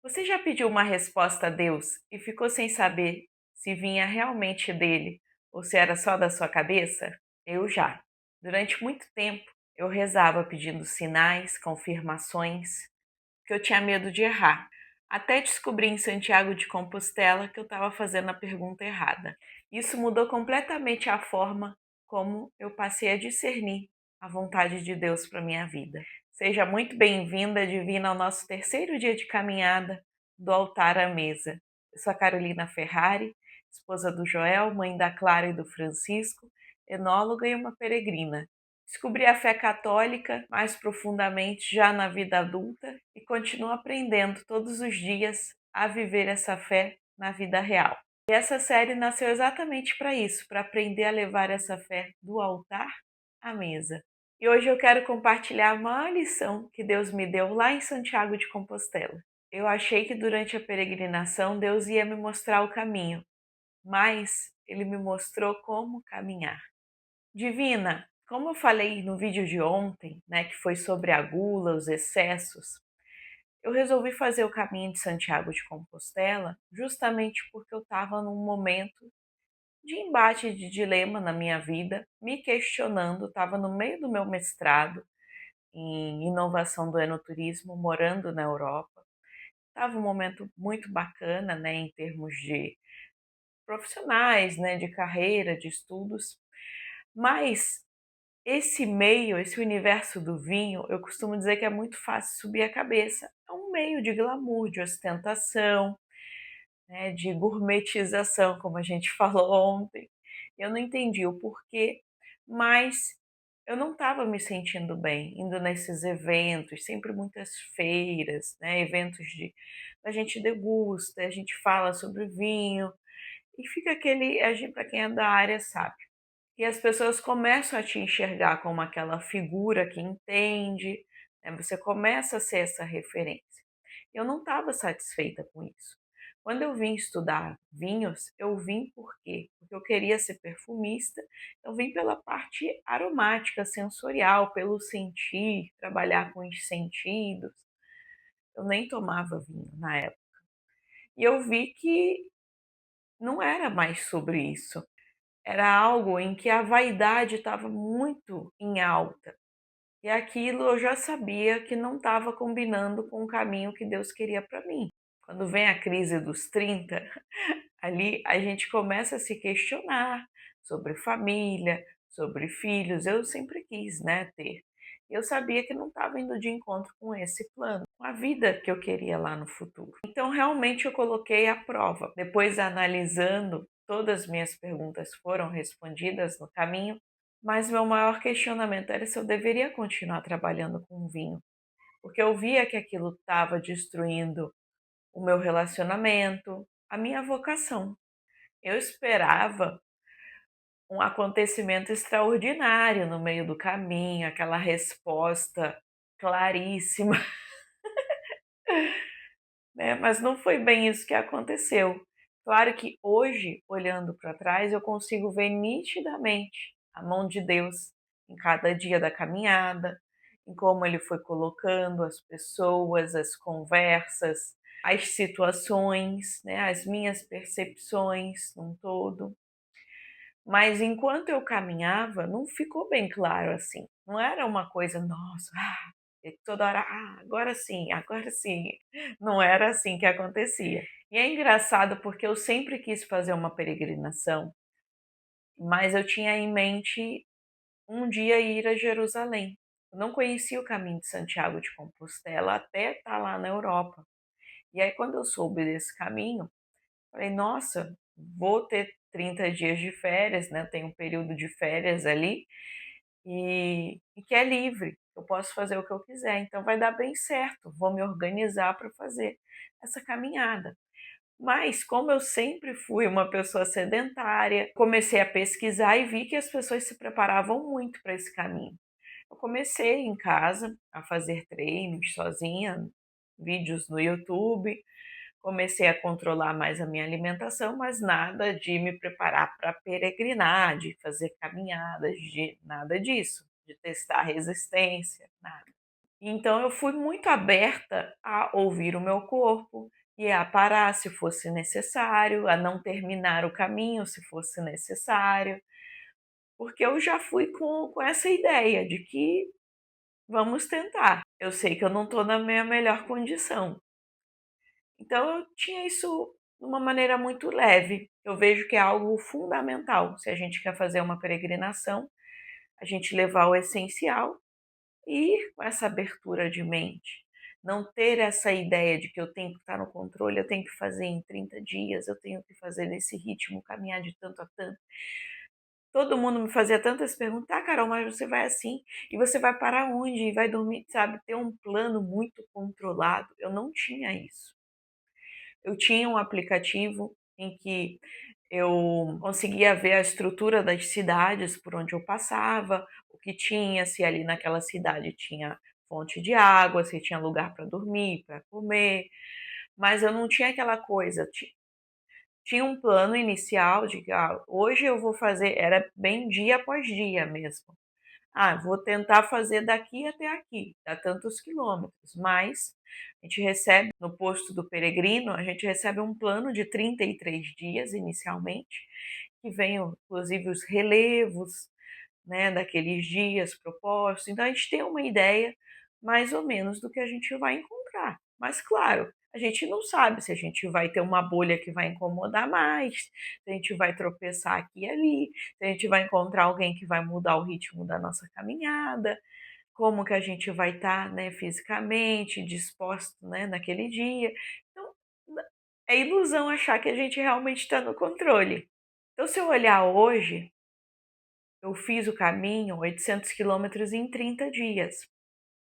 Você já pediu uma resposta a Deus e ficou sem saber se vinha realmente dele ou se era só da sua cabeça? Eu já. Durante muito tempo eu rezava pedindo sinais, confirmações, porque eu tinha medo de errar. Até descobri em Santiago de Compostela que eu estava fazendo a pergunta errada. Isso mudou completamente a forma como eu passei a discernir a vontade de Deus para minha vida. Seja muito bem-vinda, Divina, ao nosso terceiro dia de caminhada do altar à mesa. Eu sou a Carolina Ferrari, esposa do Joel, mãe da Clara e do Francisco, enóloga e uma peregrina. Descobri a fé católica mais profundamente já na vida adulta e continuo aprendendo todos os dias a viver essa fé na vida real. E essa série nasceu exatamente para isso, para aprender a levar essa fé do altar à mesa. E hoje eu quero compartilhar uma lição que Deus me deu lá em Santiago de Compostela. Eu achei que durante a peregrinação Deus ia me mostrar o caminho, mas Ele me mostrou como caminhar. Divina, como eu falei no vídeo de ontem, né, que foi sobre a gula, os excessos, eu resolvi fazer o caminho de Santiago de Compostela justamente porque eu estava num momento de embate, de dilema na minha vida, me questionando, estava no meio do meu mestrado em inovação do enoturismo, morando na Europa. Estava um momento muito bacana, né, em termos de profissionais, né, de carreira, de estudos, mas esse meio, esse universo do vinho, eu costumo dizer que é muito fácil subir a cabeça. É um meio de glamour, de ostentação, né, de gourmetização, como a gente falou ontem. Eu não entendi o porquê, mas eu não estava me sentindo bem indo nesses eventos, sempre muitas feiras, né, eventos de a gente degusta, a gente fala sobre vinho e fica aquele, a gente, para quem é da área sabe. E as pessoas começam a te enxergar como aquela figura que entende, né? Você começa a ser essa referência. Eu não estava satisfeita com isso. Quando eu vim estudar vinhos, eu vim por quê? Porque eu queria ser perfumista, eu vim pela parte aromática, sensorial, pelo sentir, trabalhar com os sentidos. Eu nem tomava vinho na época. E eu vi que não era mais sobre isso. Era algo em que a vaidade estava muito em alta. E aquilo eu já sabia que não estava combinando com o caminho que Deus queria para mim. Quando vem a crise dos 30, ali a gente começa a se questionar sobre família, sobre filhos. Eu sempre quis, né, ter. Eu sabia que não estava indo de encontro com esse plano, com a vida que eu queria lá no futuro. Então, realmente, eu coloquei à prova. Depois, analisando, todas as minhas perguntas foram respondidas no caminho, mas meu maior questionamento era se eu deveria continuar trabalhando com vinho, porque eu via que aquilo estava destruindo o meu relacionamento, a minha vocação. Eu esperava um acontecimento extraordinário no meio do caminho, aquela resposta claríssima, né? Mas não foi bem isso que aconteceu. Claro que hoje, olhando para trás, eu consigo ver nitidamente a mão de Deus em cada dia da caminhada, em como Ele foi colocando as pessoas, as conversas, as situações, né, as minhas percepções num todo. Mas enquanto eu caminhava, não ficou bem claro assim. Não era uma coisa, nossa, e toda hora, agora sim, agora sim. Não era assim que acontecia. E é engraçado porque eu sempre quis fazer uma peregrinação, mas eu tinha em mente um dia ir a Jerusalém. Eu não conhecia o caminho de Santiago de Compostela até estar lá na Europa. E aí, quando eu soube desse caminho, falei, nossa, vou ter 30 dias de férias, né? Tem um período de férias ali e que é livre. Eu posso fazer o que eu quiser, então vai dar bem certo. Vou me organizar para fazer essa caminhada. Mas, como eu sempre fui uma pessoa sedentária, comecei a pesquisar e vi que as pessoas se preparavam muito para esse caminho. Eu comecei em casa a fazer treinos sozinha, vídeos no YouTube, comecei a controlar mais a minha alimentação, mas nada de me preparar para peregrinar, de fazer caminhadas, de nada disso, de testar resistência, nada. Então eu fui muito aberta a ouvir o meu corpo e a parar se fosse necessário, a não terminar o caminho se fosse necessário, porque eu já fui com essa ideia de que vamos tentar. Eu sei que eu não estou na minha melhor condição. Então eu tinha isso de uma maneira muito leve. Eu vejo que é algo fundamental se a gente quer fazer uma peregrinação, a gente levar o essencial e ir com essa abertura de mente. Não ter essa ideia de que eu tenho que estar no controle, eu tenho que fazer em 30 dias, eu tenho que fazer nesse ritmo, caminhar de tanto a tanto. Todo mundo me fazia tantas perguntas: "Ah, Carol, mas você vai assim? E você vai para onde? E vai dormir?", sabe, ter um plano muito controlado. Eu não tinha isso. Eu tinha um aplicativo em que eu conseguia ver a estrutura das cidades por onde eu passava, o que tinha, se ali naquela cidade tinha fonte de água, se tinha lugar para dormir, para comer, mas eu não tinha aquela coisa. Tinha um plano inicial de que hoje eu vou fazer, era bem dia após dia mesmo. Vou tentar fazer daqui até aqui, dá tantos quilômetros, mas a gente recebe no posto do peregrino, a gente recebe um plano de 33 dias inicialmente, que vem inclusive os relevos, né, daqueles dias propostos. Então a gente tem uma ideia mais ou menos do que a gente vai encontrar. Mas claro, a gente não sabe se a gente vai ter uma bolha que vai incomodar mais, se a gente vai tropeçar aqui e ali, se a gente vai encontrar alguém que vai mudar o ritmo da nossa caminhada, como que a gente vai estar, né, fisicamente disposto, né, naquele dia. Então, é ilusão achar que a gente realmente está no controle. Então, se eu olhar hoje, eu fiz o caminho, 800 quilômetros em 30 dias.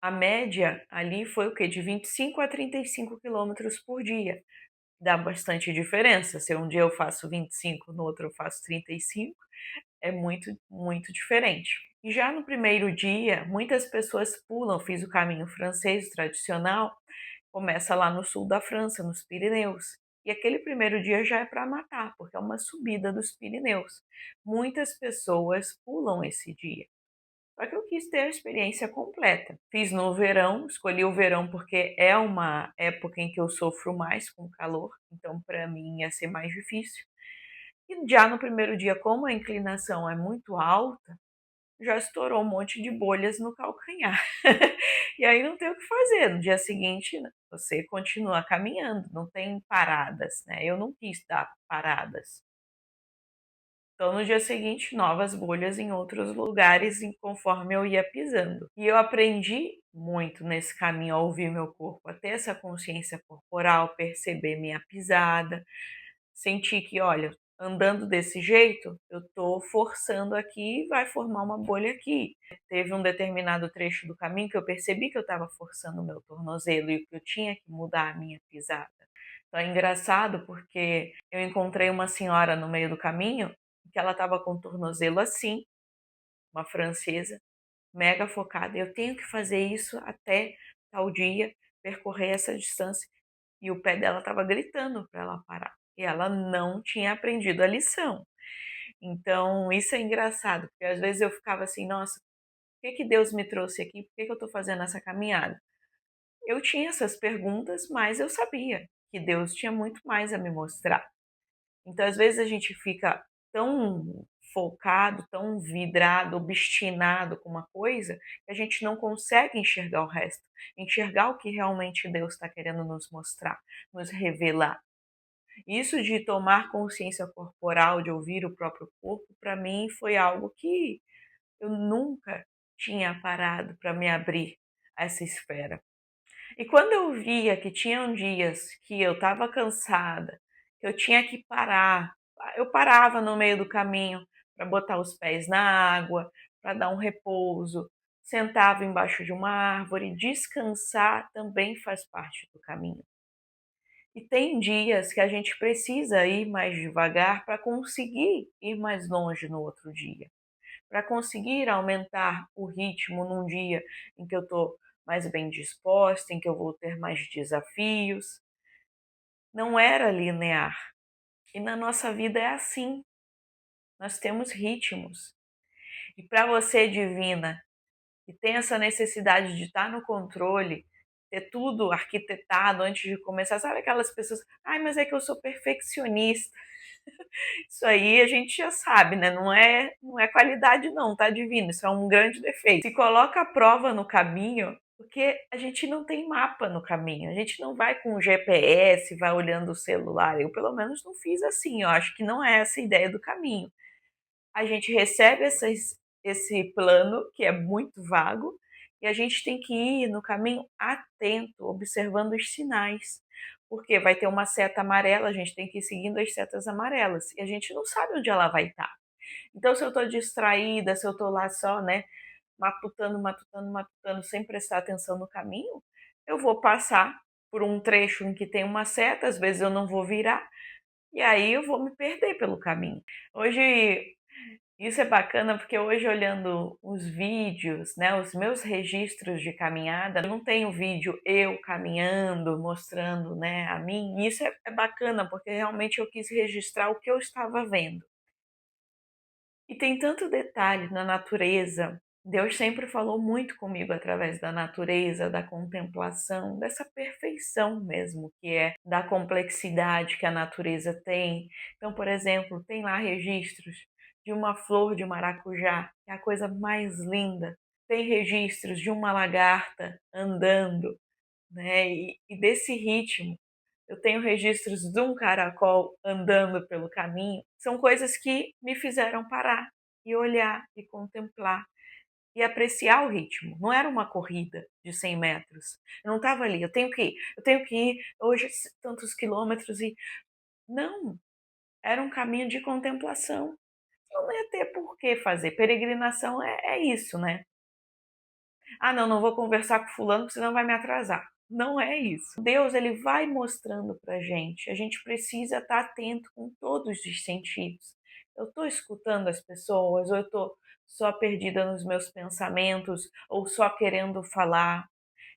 A média ali foi o quê? De 25 a 35 quilômetros por dia. Dá bastante diferença. Se um dia eu faço 25, no outro eu faço 35, é muito, muito diferente. E já no primeiro dia, muitas pessoas pulam. Fiz o caminho francês tradicional, começa lá no sul da França, nos Pirineus. E aquele primeiro dia já é para matar, porque é uma subida dos Pirineus. Muitas pessoas pulam esse dia. Só que eu quis ter a experiência completa. Fiz no verão, escolhi o verão porque é uma época em que eu sofro mais com calor, então para mim ia ser mais difícil. E já no primeiro dia, como a inclinação é muito alta, já estourou um monte de bolhas no calcanhar. E aí não tem o que fazer. No dia seguinte, você continua caminhando, não tem paradas, né? Eu não quis dar paradas. Então, no dia seguinte, novas bolhas em outros lugares, conforme eu ia pisando. E eu aprendi muito nesse caminho a ouvir meu corpo, a ter essa consciência corporal, perceber minha pisada, sentir que, olha, andando desse jeito, eu estou forçando aqui e vai formar uma bolha aqui. Teve um determinado trecho do caminho que eu percebi que eu estava forçando o meu tornozelo e que eu tinha que mudar a minha pisada. Então é engraçado porque eu encontrei uma senhora no meio do caminho que ela estava com o tornozelo assim, uma francesa, mega focada. Eu tenho que fazer isso até tal dia, percorrer essa distância. E o pé dela estava gritando para ela parar. E ela não tinha aprendido a lição. Então, isso é engraçado, porque às vezes eu ficava assim, nossa, por que Deus me trouxe aqui? Por que eu estou fazendo essa caminhada? Eu tinha essas perguntas, mas eu sabia que Deus tinha muito mais a me mostrar. Então, às vezes, a gente fica tão focado, tão vidrado, obstinado com uma coisa, que a gente não consegue enxergar o resto, enxergar o que realmente Deus está querendo nos mostrar, nos revelar. Isso de tomar consciência corporal, de ouvir o próprio corpo, para mim foi algo que eu nunca tinha parado para me abrir a essa esfera. E quando eu via que tinham dias que eu estava cansada, que eu tinha que parar, eu parava no meio do caminho para botar os pés na água, para dar um repouso, sentava embaixo de uma árvore, descansar também faz parte do caminho. E tem dias que a gente precisa ir mais devagar para conseguir ir mais longe no outro dia, para conseguir aumentar o ritmo num dia em que eu estou mais bem disposta, em que eu vou ter mais desafios. Não era linear. E na nossa vida é assim. Nós temos ritmos. E para você, divina, e tem essa necessidade de estar no controle, ter tudo arquitetado antes de começar. Sabe aquelas pessoas, ai, mas é que eu sou perfeccionista. Isso aí a gente já sabe, né? Não é qualidade não, tá divino? Isso é um grande defeito. Se coloca a prova no caminho, porque a gente não tem mapa no caminho. A gente não vai com o GPS, vai olhando o celular. Eu pelo menos não fiz assim. Eu acho que não é essa a ideia do caminho. A gente recebe esse plano que é muito vago e a gente tem que ir no caminho atento, observando os sinais. Porque vai ter uma seta amarela, a gente tem que ir seguindo as setas amarelas e a gente não sabe onde ela vai estar. Então, se eu estou distraída, se eu estou lá só, né, matutando, matutando, matutando, sem prestar atenção no caminho, eu vou passar por um trecho em que tem uma seta, às vezes eu não vou virar, e aí eu vou me perder pelo caminho. Hoje isso é bacana porque hoje olhando os vídeos, né, os meus registros de caminhada, não tenho vídeo eu caminhando, mostrando, né, a mim. E isso é bacana porque realmente eu quis registrar o que eu estava vendo. E tem tanto detalhe na natureza. Deus sempre falou muito comigo através da natureza, da contemplação, dessa perfeição mesmo, que é da complexidade que a natureza tem. Então, por exemplo, tem lá registros de uma flor de maracujá, que é a coisa mais linda. Tem registros de uma lagarta andando, né? E desse ritmo. Eu tenho registros de um caracol andando pelo caminho. São coisas que me fizeram parar e olhar e contemplar e apreciar o ritmo. Não era uma corrida de 100 metros. Eu não estava ali, eu tenho que ir hoje tantos quilômetros e não, era um caminho de contemplação. Eu não ia ter por que fazer. Peregrinação é isso, né? Ah, não, não vou conversar com fulano, porque senão vai me atrasar. Não é isso. Deus, ele vai mostrando pra gente. A gente precisa estar atento com todos os sentidos. Eu estou escutando as pessoas, ou eu estou só perdida nos meus pensamentos, ou só querendo falar.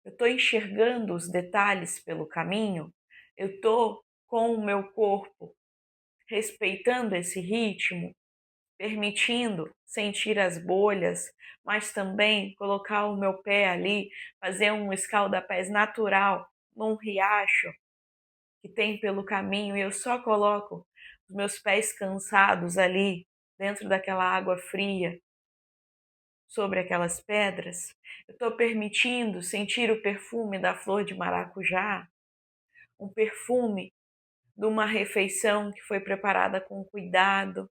Eu estou enxergando os detalhes pelo caminho. Eu estou com o meu corpo respeitando esse ritmo, permitindo sentir as bolhas, mas também colocar o meu pé ali, fazer um escalda-pés natural num riacho que tem pelo caminho e eu só coloco os meus pés cansados ali dentro daquela água fria, sobre aquelas pedras. Eu estou permitindo sentir o perfume da flor de maracujá, um perfume de uma refeição que foi preparada com cuidado,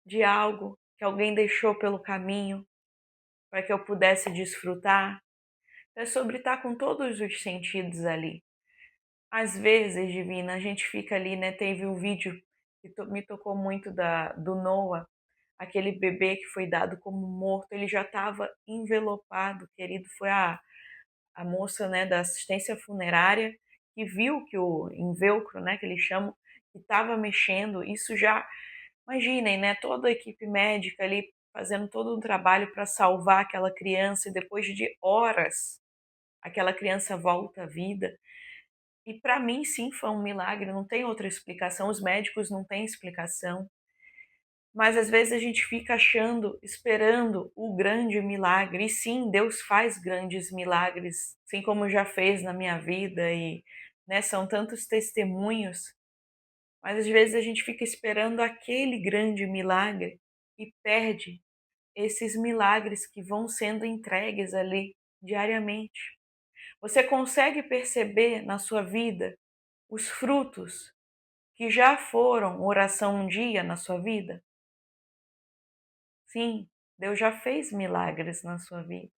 de algo que alguém deixou pelo caminho para que eu pudesse desfrutar. É sobre estar com todos os sentidos ali. Às vezes, Divina, a gente fica ali, né? Teve um vídeo que me tocou muito do Noah, aquele bebê que foi dado como morto, ele já estava envelopado, querido. Foi a moça, né, da assistência funerária que viu que o invelcro, né, que eles chamam, que estava mexendo. Isso já, imaginem, né, toda a equipe médica ali fazendo todo um trabalho para salvar aquela criança e depois de horas aquela criança volta à vida. E para mim, sim, foi um milagre, não tem outra explicação. Os médicos não têm explicação. Mas às vezes a gente fica achando, esperando o grande milagre. E sim, Deus faz grandes milagres, assim como já fez na minha vida. E né, são tantos testemunhos. Mas às vezes a gente fica esperando aquele grande milagre e perde esses milagres que vão sendo entregues ali diariamente. Você consegue perceber na sua vida os frutos que já foram oração um dia na sua vida? Sim, Deus já fez milagres na sua vida.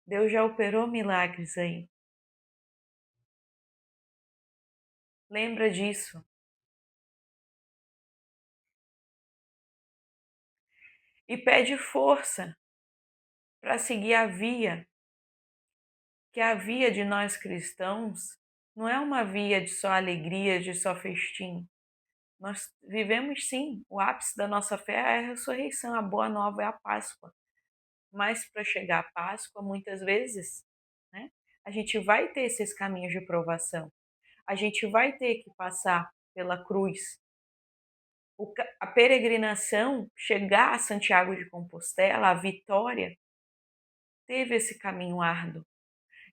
Deus já operou milagres aí. Lembra disso. E pede força para seguir a via, que a via de nós cristãos não é uma via de só alegria, de só festim. Nós vivemos sim, o ápice da nossa fé é a ressurreição, a boa nova é a Páscoa. Mas para chegar à Páscoa, muitas vezes, né, a gente vai ter esses caminhos de provação. A gente vai ter que passar pela cruz. A peregrinação, chegar a Santiago de Compostela, a vitória, teve esse caminho árduo,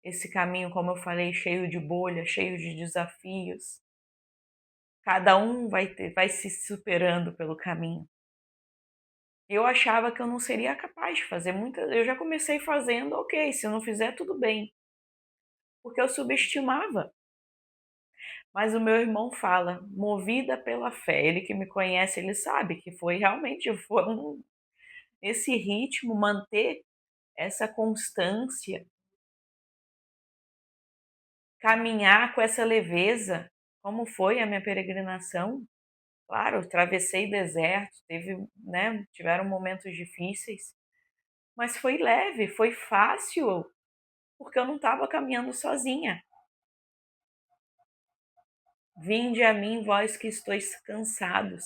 esse caminho, como eu falei, cheio de bolha, cheio de desafios. Cada um vai se superando pelo caminho. Eu achava que eu não seria capaz de fazer muitas. Eu já comecei fazendo, ok, se eu não fizer, tudo bem. Porque eu subestimava. Mas o meu irmão fala, movida pela fé. Ele que me conhece, ele sabe que foi realmente esse ritmo, manter essa constância, caminhar com essa leveza, como foi a minha peregrinação. Claro, atravessei deserto, tiveram momentos difíceis, mas foi leve, foi fácil, porque eu não estava caminhando sozinha. Vinde a mim, vós que estáis cansados,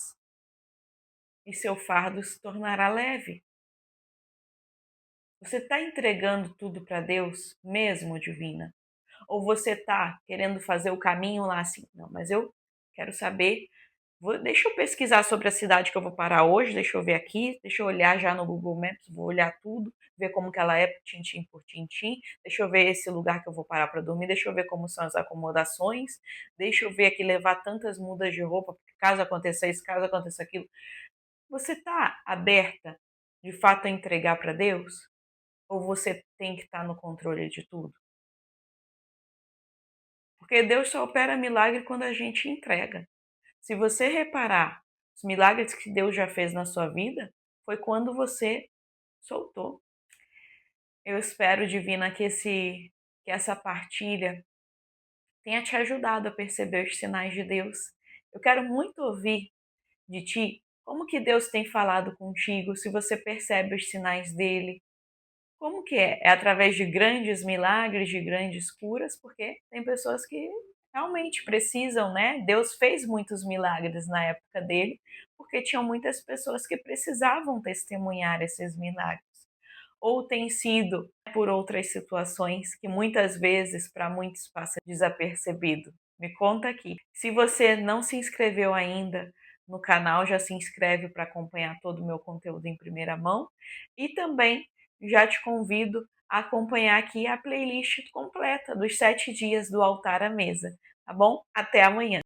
e seu fardo se tornará leve. Você está entregando tudo para Deus mesmo, Divina? Ou você está querendo fazer o caminho lá assim? Não, mas eu quero saber. Deixa eu pesquisar sobre a cidade que eu vou parar hoje, deixa eu ver aqui, deixa eu olhar já no Google Maps, vou olhar tudo, ver como que ela é tintim por tintim, deixa eu ver esse lugar que eu vou parar para dormir, deixa eu ver como são as acomodações, deixa eu ver aqui levar tantas mudas de roupa, porque caso aconteça isso, caso aconteça aquilo. Você está aberta de fato a entregar para Deus? Ou você tem que estar no controle de tudo? Porque Deus só opera milagre quando a gente entrega. Se você reparar, os milagres que Deus já fez na sua vida foi quando você soltou. Eu espero, Divina, que essa partilha tenha te ajudado a perceber os sinais de Deus. Eu quero muito ouvir de ti como que Deus tem falado contigo, se você percebe os sinais dele. Como que é? É através de grandes milagres, de grandes curas, porque tem pessoas que realmente precisam, né? Deus fez muitos milagres na época dele, porque tinham muitas pessoas que precisavam testemunhar esses milagres. Ou tem sido por outras situações que muitas vezes para muitos passa desapercebido. Me conta aqui. Se você não se inscreveu ainda no canal, já se inscreve para acompanhar todo o meu conteúdo em primeira mão. E também já te convido a acompanhar aqui a playlist completa dos 7 dias do altar à mesa, tá bom? Até amanhã!